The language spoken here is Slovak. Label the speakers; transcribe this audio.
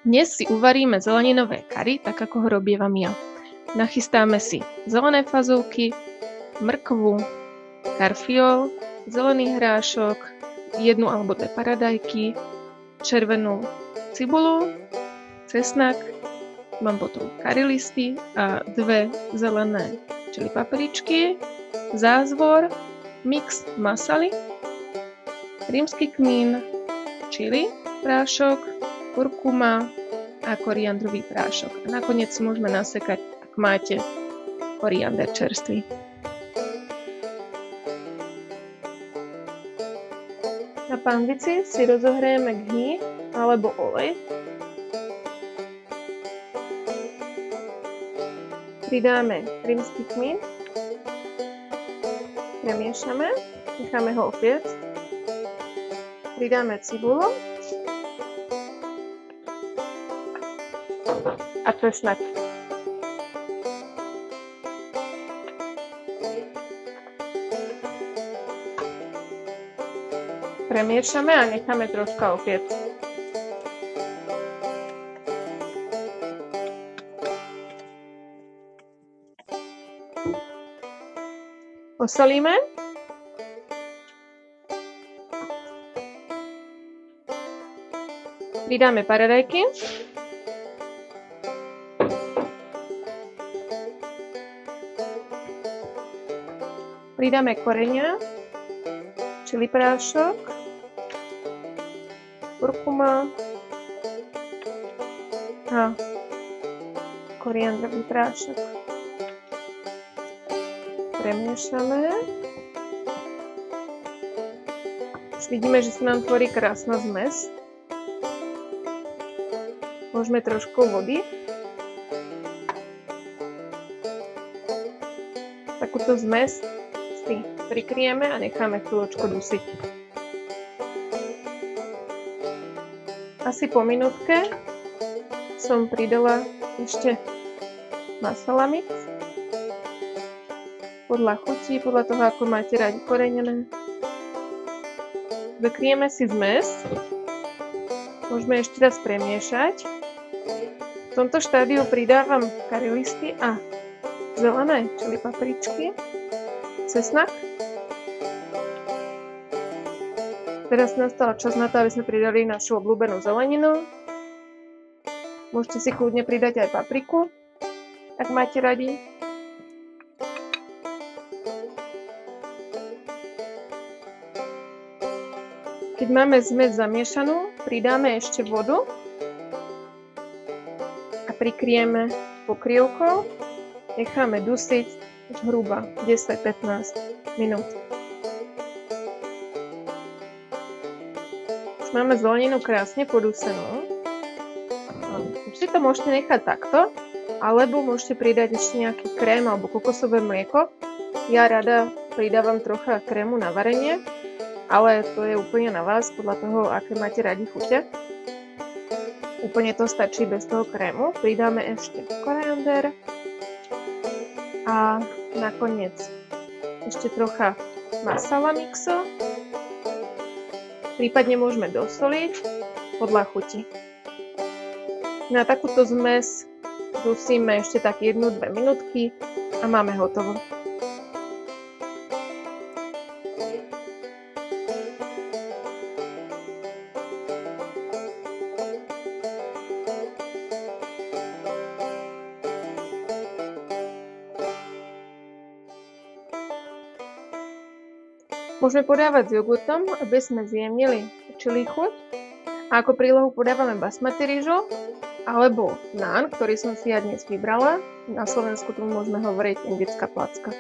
Speaker 1: Dnes si uvaríme zeleninové kari, tak ako ho robievam ja. Nachystáme si zelené fazulky, mrkvu, karfiol, zelený hrášok, 1 alebo 2 paradajky, červenú cibulu, cesnak, mám potom kari listy a 2 zelené čili papričky, zázvor, mix masaly, rímsky kmín, čili prášok, kurkuma a koriandrový prášok. A nakoniec si môžeme nasekať, ak máte koriander čerstvý. Na pánvici si rozohrejeme ghee alebo olej. Pridáme rímsky kmín, premiešame, necháme ho opiecť. Pridáme cibulu a cesnak. Premiešame a necháme troška opiecť. Posolíme. Pridáme paradajky. Pridáme korenia, čili prášok, kurkuma a koriandrový prášok. Premiešame. Už vidíme, že sa nám tvorí krásna zmes. Môžeme trošku vody. Takúto zmes si prikryjeme a necháme chvíľočku dusiť. Asi po minútke som pridala ešte masala mix. Podľa chutí, podľa toho, ako máte radi korenené. Zakrieme si zmes. Môžeme ešte raz premiešať. V tomto štádiu pridávam kari listy a zelené čili papričky, cesnak. Teraz nastal čas na to, aby sme pridali našu obľúbenú zeleninu. Môžete si kľudne pridať aj papriku, ak máte radi. Keď máme zmes zamiešanú, pridáme ešte vodu a prikryjeme pokrývkou. Necháme dusiť zhruba 10-15 minút. Už máme zeleninu krásne podusenú. Už si to môžete nechať takto, alebo môžete pridať ešte nejaký krém alebo kokosové mlieko. Ja rada pridávam trocha krému na varenie, ale to je úplne na vás, podľa toho, aké máte radi chute. Úplne to stačí bez toho krému. Pridáme ešte koriander a nakoniec ešte trocha masala mixu. Prípadne môžeme dosoliť podľa chuti. Na takúto zmes dusíme ešte tak 1-2 minútky a máme hotovo. Môžeme podávať s jogurtom, aby sme zjemnili čili chuť. A ako prílohu podávame basmati rýžu alebo nán, ktorý som si ja dnes vybrala. Na Slovensku tomu môžeme hovoriť indická placka.